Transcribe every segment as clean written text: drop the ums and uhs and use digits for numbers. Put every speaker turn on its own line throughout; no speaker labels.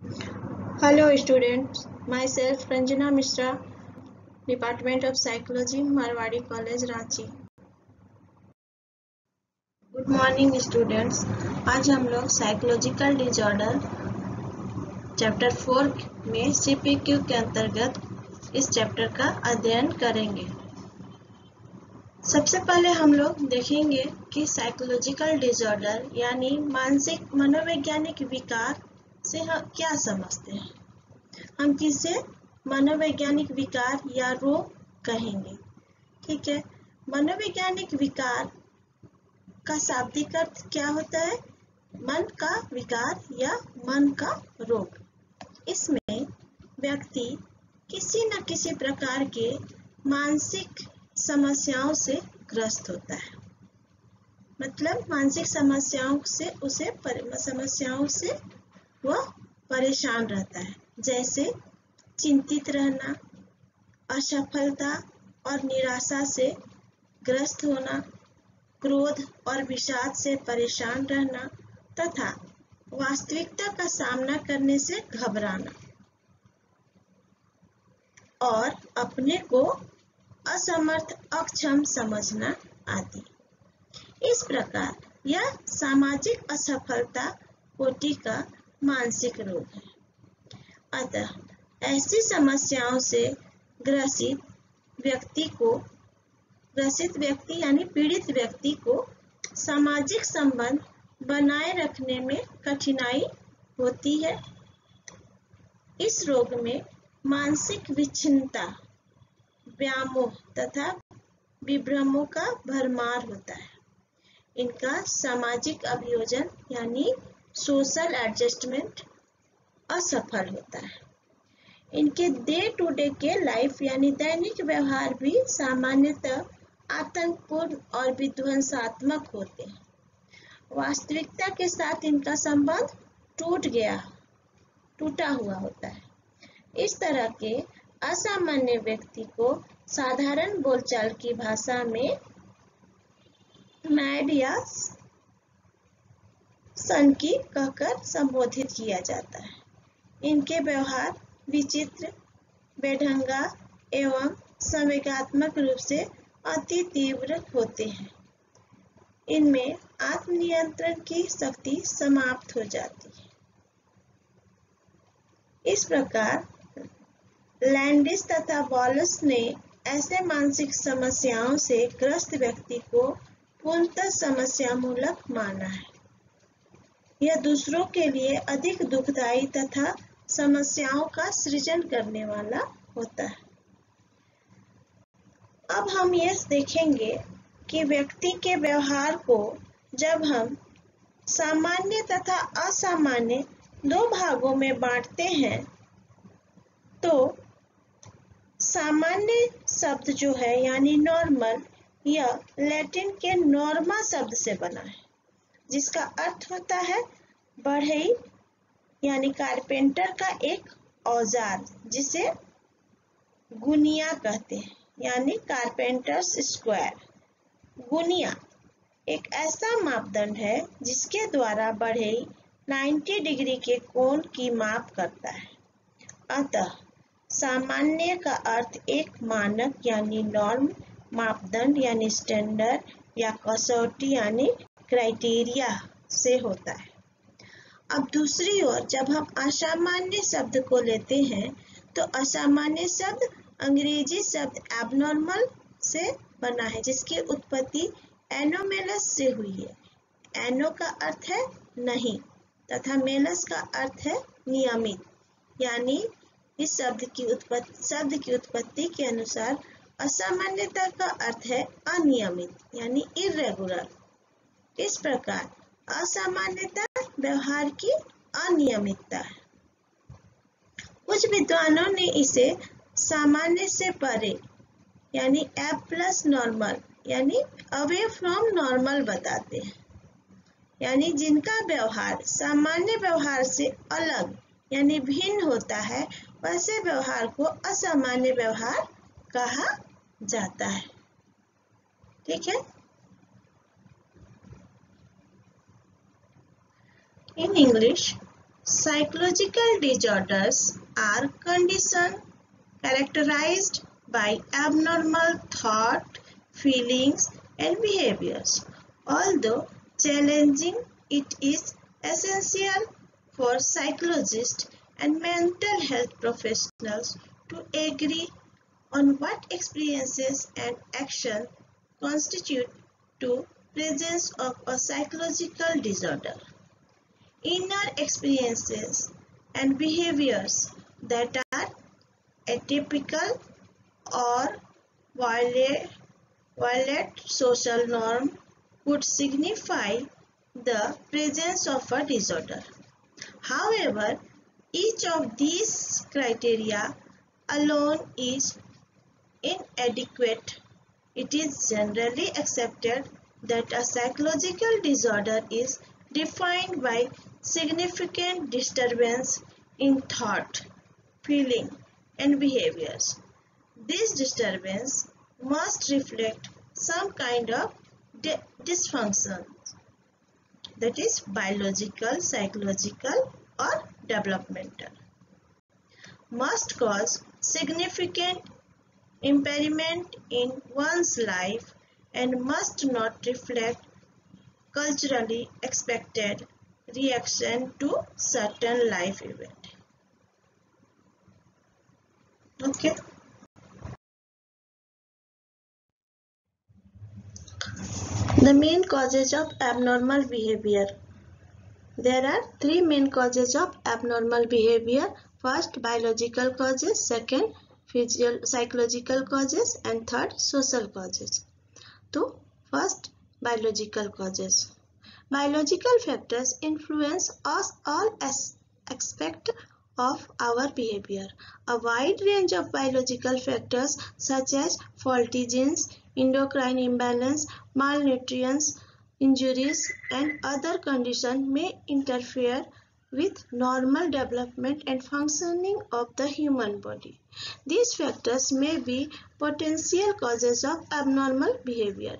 Hello students, myself Ranjana Mishra, Department of Psychology, Marwari College, Ranchi. Good morning students. आज हम लोग psychological disorder chapter 4 में CPQ के अंतर्गत इस चैप्टर का अध्ययन करेंगे। सबसे पहले हम लोग देखेंगे कि साइकोलॉजिकल डिसऑर्डर यानी मानसिक मनोवैज्ञानिक विकार से हम क्या समझते हैं। हम किसे मनोवैज्ञानिक विकार या रोग कहेंगे। ठीक है, मनोवैज्ञानिक विकार का शाब्दिक अर्थ क्या होता है? मन का विकार या मन का रोग। इसमें व्यक्ति किसी न किसी प्रकार के मानसिक समस्याओं से ग्रस्त होता है, मतलब मानसिक समस्याओं से वह परेशान रहता है, जैसे चिंतित रहना, असफलता और निराशा से ग्रस्त होना, क्रोध और विषाद से परेशान रहना तथा वास्तविकता का सामना करने से घबराना और अपने को असमर्थ अक्षम समझना आदि। इस प्रकार यह सामाजिक असफलता कोटि का मानसिक रोग है। अतः ऐसी समस्याओं से ग्रसित व्यक्ति यानी पीड़ित व्यक्ति को सामाजिक संबंध बनाए रखने में कठिनाई होती है। इस रोग में मानसिक विच्छिन्नता, व्यामोह तथा विभ्रमों का भरमार होता है। इनका सामाजिक अभियोजन यानी सोशल एडजस्टमेंट असफल होता है। इनके डे टू डे के लाइफ यानी दैनिक व्यवहार भी सामान्यतः आतंकपूर्ण और विध्वंसात्मक होते हैं। वास्तविकता के साथ इनका संबंध टूटा हुआ होता है। इस तरह के असामान्य व्यक्ति को साधारण बोलचाल की भाषा में मैड या सनकी कहकर संबोधित किया जाता है। इनके व्यवहार विचित्र, बेढंगा एवं संवेगात्मक रूप से अति तीव्र होते हैं। इनमें आत्मनियंत्रण की शक्ति समाप्त हो जाती है। इस प्रकार लैंडिस तथा वॉलस ने ऐसे मानसिक समस्याओं से ग्रस्त व्यक्ति को पूर्णतः समस्यामूलक माना है। यह दूसरों के लिए अधिक दुखदायी तथा समस्याओं का सृजन करने वाला होता है। अब हम यह देखेंगे कि व्यक्ति के व्यवहार को जब हम सामान्य तथा असामान्य दो भागों में बांटते हैं तो सामान्य शब्द जो है यानी नॉर्मल, यह लैटिन के नॉर्मा शब्द से बना है, जिसका अर्थ होता है बढ़ई यानी कारपेंटर का एक औजार, जिसे गुनिया कहते हैं यानी कारपेंटर्स स्क्वायर। गुनिया एक ऐसा मापदंड है जिसके द्वारा बढ़ई 90 डिग्री के कोण की माप करता है। अतः सामान्य का अर्थ एक मानक यानी नॉर्म, मापदंड यानी स्टैंडर्ड या कसौटी यानी क्राइटेरिया से होता है। अब दूसरी ओर जब हम असामान्य शब्द को लेते हैं तो असामान्य शब्द अंग्रेजी शब्द एबनॉर्मल से बना है, जिसकी उत्पत्ति एनोमेलस से हुई है। एनो का अर्थ है नहीं तथा मेलस का अर्थ है नियमित, यानी इस शब्द की उत्पत्ति के अनुसार असामान्यता का अर्थ है अनियमित यानी इर्रेगुलर। इस प्रकार असामान्यता व्यवहार की अनियमितता है। कुछ विद्वानों ने इसे सामान्य से परे यानी एब प्लस नॉर्मल यानी अवे फ्रॉम नॉर्मल बताते हैं, यानी जिनका व्यवहार सामान्य व्यवहार से अलग यानी भिन्न होता है, वैसे व्यवहार को असामान्य व्यवहार कहा जाता है। ठीक है। In English, Psychological disorders are conditions characterized by abnormal thought, feelings, and behaviors. Although challenging, it is essential for psychologists and mental health professionals to agree on what experiences and actions constitute the presence of a psychological disorder. Inner experiences and behaviors that are atypical or violate social norms would signify the presence of a disorder. However, each of these criteria alone is inadequate. It is generally accepted that a psychological disorder is defined by significant disturbance in thought, feeling, and behaviors. This disturbance must reflect some kind of dysfunction, that is biological, psychological, or developmental, must cause significant impairment in one's life, and must not reflect culturally expected reaction to certain life event. Okay. The main causes of abnormal behavior. There are three main causes of abnormal behavior. First, biological causes. Second, psychological causes. And third, social causes. So, first, biological causes. Biological factors influence us all aspects of our behavior. A wide range of biological factors such as faulty genes, endocrine imbalance, malnutrition, injuries, and other conditions may interfere with normal development and functioning of the human body. These factors may be potential causes of abnormal behavior.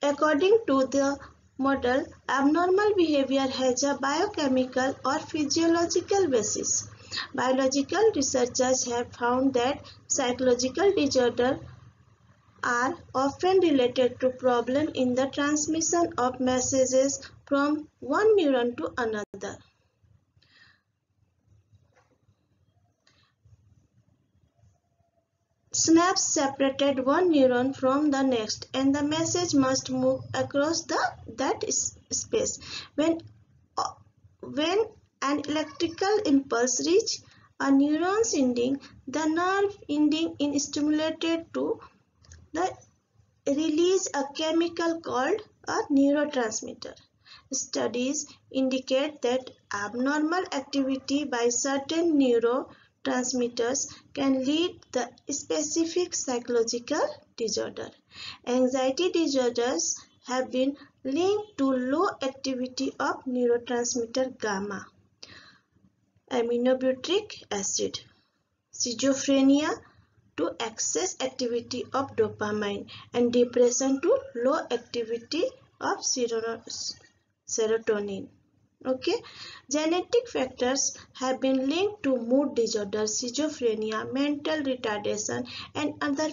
According to the model, abnormal behavior has a biochemical or physiological basis. Biological researchers have found that psychological disorders are often related to problems in the transmission of messages from one neuron to another. Synapse separated one neuron from the next, and the message must move across that space. When an electrical impulse reaches a neuron's ending, the nerve ending is stimulated to release a chemical called a neurotransmitter. Studies indicate that abnormal activity by certain neurotransmitters can lead to specific psychological disorder. Anxiety disorders have been linked to low activity of neurotransmitter gamma aminobutyric acid. Schizophrenia to excess activity of dopamine, and depression to low activity of serotonin. Okay, genetic factors have been linked to mood disorders, schizophrenia, mental retardation, and other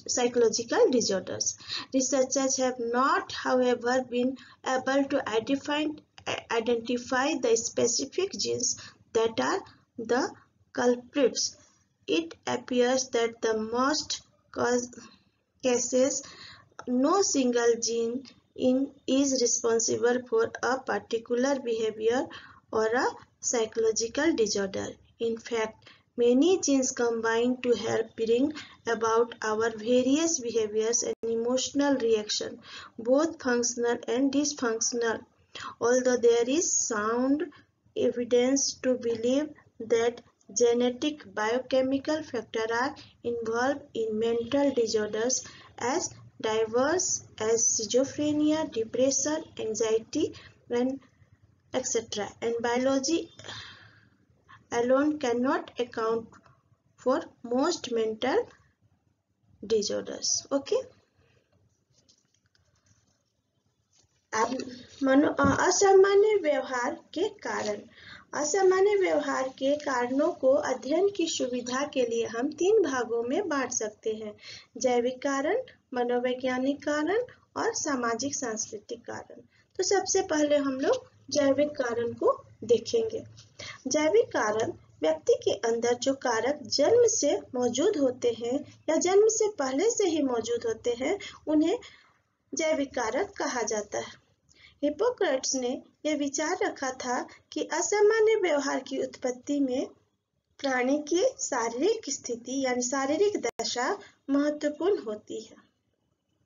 psychological disorders. Researchers have not, however, been able to identify the specific genes that are the culprits. It appears that the most cases, no single gene is responsible for a particular behavior or a psychological disorder. In fact, many genes combine to help bring about our various behaviors and emotional reactions, both functional and dysfunctional. Although there is sound evidence to believe that genetic biochemical factors are involved in mental disorders as diverse as schizophrenia, depression, anxiety, and etc. And biology alone cannot account for most mental disorders. Okay. असामान्य व्यवहार के कारण। असामान्य व्यवहार के कारणों को अध्ययन की सुविधा के लिए हम 3 भागों में बांट सकते हैं: जैविक कारण, मनोवैज्ञानिक कारण और सामाजिक सांस्कृतिक कारण। तो सबसे पहले हम लोग जैविक कारण को देखेंगे। जैविक कारण व्यक्ति के अंदर जो कारक जन्म से मौजूद होते हैं या जन्म से पहले से ही मौजूद होते हैं, उन्हें जैविक कारक कहा जाता है। हिप्पोक्रेट्स ने यह विचार रखा था कि असामान्य व्यवहार की उत्पत्ति में प्राणी की शारीरिक स्थिति यानी शारीरिक दशा महत्वपूर्ण होती है।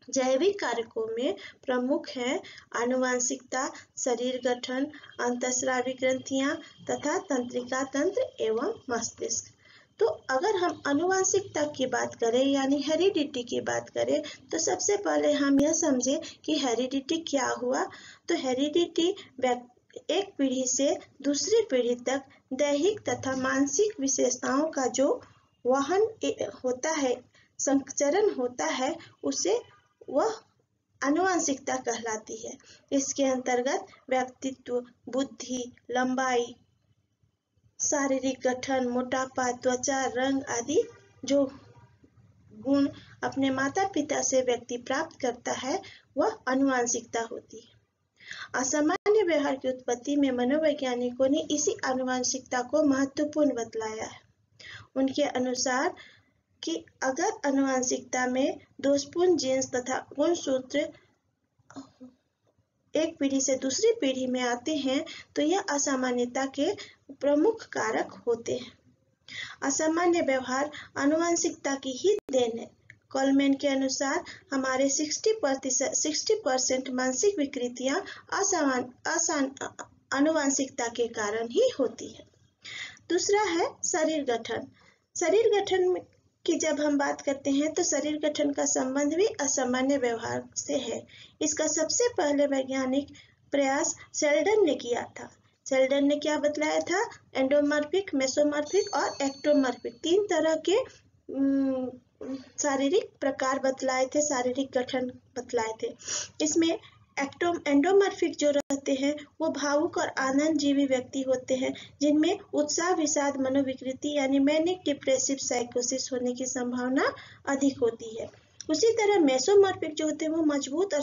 जैविक कारकों में प्रमुख हैं आनुवंशिकता, शरीर गठन, अंतःस्रावी ग्रंथियां तथा तंत्रिका तंत्र एवं मस्तिष्क। तो अगर हम आनुवंशिकता की बात करें यानी हेरिडिटी की बात करें, तो सबसे पहले हम यह समझे कि हेरिडिटी क्या हुआ। तो हेरिडिटी एक पीढ़ी से दूसरी पीढ़ी तक दैहिक तथा मानसिक विशेषताओं का जो वहन होता है, संचरण होता है, उसे वह आनुवंशिकता कहलाती है। इसके अंतर्गत व्यक्तित्व, बुद्धि, लंबाई, शारीरिक गठन, मोटापा, त्वचा, रंग आदि जो गुण अपने माता पिता से व्यक्ति प्राप्त करता है, वह आनुवंशिकता होती है। असामान्य व्यवहार की उत्पत्ति में मनोवैज्ञानिकों ने इसी आनुवंशिकता को महत्वपूर्ण बतलाया है। उनके अनुसार कि अगर आनुवंशिकता में दोषपूर्ण जीन्स तथा गुणसूत्र एक पीढ़ी से दूसरी पीढ़ी में आते हैं, तो यह असामान्यता के प्रमुख कारक होते हैं। असामान्य व्यवहार आनुवंशिकता की ही देन है। कॉलमैन के अनुसार हमारे 60% मानसिक विकृतियां आनुवंशिकता के कारण ही होती है। दूसरा है शरीर गठन। शरीर गठन की जब हम बात करते हैं तो शरीर गठन का संबंध भी असामान्य व्यवहार से है। इसका सबसे पहले वैज्ञानिक प्रयास शेल्डन ने किया था। शेल्डन ने क्या बतलाया था? एंडोमॉर्फिक, मेसोमॉर्फिक और एक्टोमॉर्फिक 3 तरह के शारीरिक प्रकार बतलाए थे, शारीरिक गठन बतलाए थे। इसमें एंडोमॉर्फिक जो रहते हैं वो भावुक और आनंदजीवी व्यक्ति होते हैं, जिनमें उत्साह, विषाद, मनोविकृति यानी मैनिक डिप्रेसिव साइकोसिस होने की संभावना अधिक होती है। उसी तरह मेसोमॉर्फिक जो होते हैं वो मजबूत और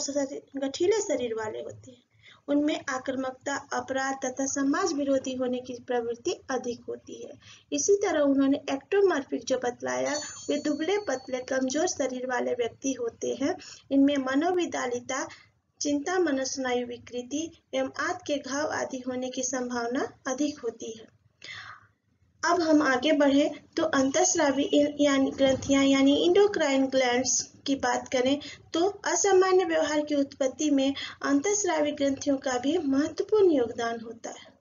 गठीले शरीर वाले होते हैं। उनमें आक्रामकता, अपराध तथा समाज विरोधी होने की प्रवृत्ति अधिक होती है। इसी तरह उन्होंने एक्टोमॉर्फिक जो बतलाया, वे दुबले पतले कमजोर शरीर वाले व्यक्ति होते हैं। इनमें मनोविदालिता, चिंता, मनस्नायु विकृति एवं आंत के घाव आदि होने की संभावना अधिक होती है। अब हम आगे बढ़े तो अंतःस्रावी यानी ग्रंथियां यानी इंडोक्राइन ग्लैंड्स की बात करें तो असामान्य व्यवहार की उत्पत्ति में अंतःस्रावी ग्रंथियों का भी महत्वपूर्ण योगदान होता है।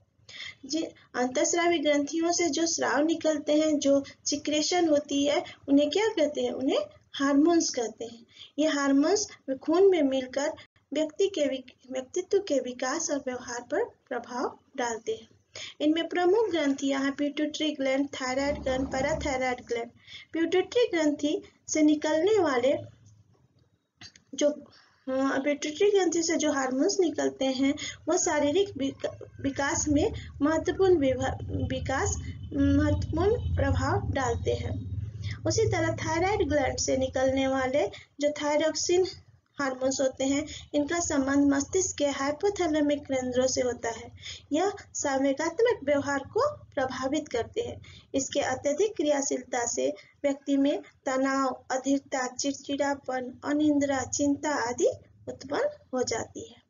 अंतःस्रावी ग्रंथियों से जो स्राव निकलते हैं, जो सिक्रेशन होती है, उन्हें क्या कहते हैं? उन्हें हार्मोन्स कहते हैं। ये हार्मोन्स खून में मिलकर व्यक्तित्व के विकास और व्यवहार पर प्रभाव डालते हैं। इनमें प्रमुख ग्रंथियां हैं pituitary gland, thyroid gland, parathyroid gland. Pituitary ग्रंथि से निकलने वाले पिट्यूटरी ग्रंथि से जो हार्मोन्स निकलते हैं वो शारीरिक विकास में महत्वपूर्ण प्रभाव डालते हैं। उसी तरह थायराइड ग्लैंड से निकलने वाले जो थायरॉक्सिन हार्मोन्स होते हैं, इनका संबंध मस्तिष्क के हाइपोथैलेमिक केंद्रों से होता है। यह संवेगात्मक व्यवहार को प्रभावित करते हैं। इसके अत्यधिक क्रियाशीलता से व्यक्ति में तनाव, अधीरता, चिड़चिड़ापन, अनिद्रा, चिंता आदि उत्पन्न हो जाती है।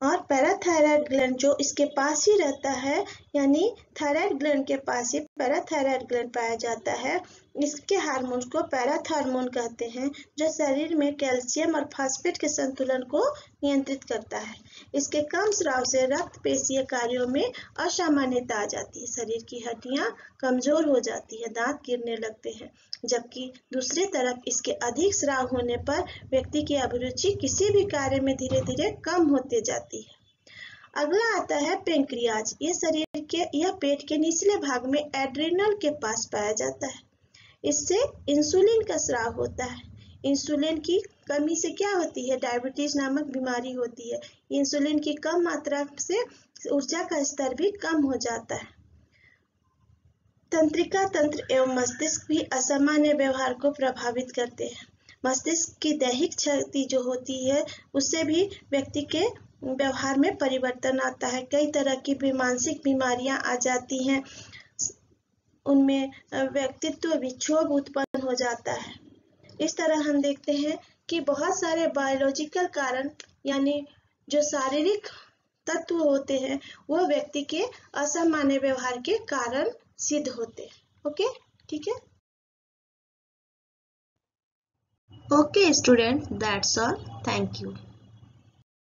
और पैराथायराइड ग्लैंड जो इसके पास ही रहता है, यानी थायराइड ग्लैंड के पास ही पैराथायराइड ग्लैंड पाया जाता है। इसके हार्मोन्स को पैराथार्मोन कहते हैं, जो शरीर में कैल्शियम और फास्फेट के संतुलन को नियंत्रित करता है। इसके कम स्राव से रक्त पेशीय कार्यों में असामान्यता आ जाती है, शरीर की हड्डियां कमजोर हो जाती है, दांत गिरने लगते हैं। जबकि दूसरी तरफ इसके अधिक स्राव होने पर व्यक्ति की अभिरुचि किसी भी कार्य में धीरे धीरे कम होते जाती है। अगला आता है पेंक्रियाज। यह पेट के निचले भाग में एड्रिनल के पास पाया जाता है। इससे इंसुलिन का स्राव होता है। इंसुलिन की कमी से क्या होती है? डायबिटीज नामक बीमारी होती है। इंसुलिन की कम मात्रा से ऊर्जा का स्तर भी कम हो जाता है। तंत्रिका तंत्र एवं मस्तिष्क भी असामान्य व्यवहार को प्रभावित करते हैं। मस्तिष्क की दैहिक क्षति जो होती है उससे भी व्यक्ति के व्यवहार में परिवर्तन आता है। कई तरह की मानसिक बीमारियां आ जाती हैं, उनमें व्यक्तित्व विक्षोभ उत्पन्न हो जाता है। इस तरह हम देखते हैं कि बहुत सारे बायोलॉजिकल कारण यानी जो शारीरिक तत्व होते हैं वो व्यक्ति के असामान्य व्यवहार के कारण सिद्ध होते हैं। ओके, ठीक है। Okay student, that's all. Thank you.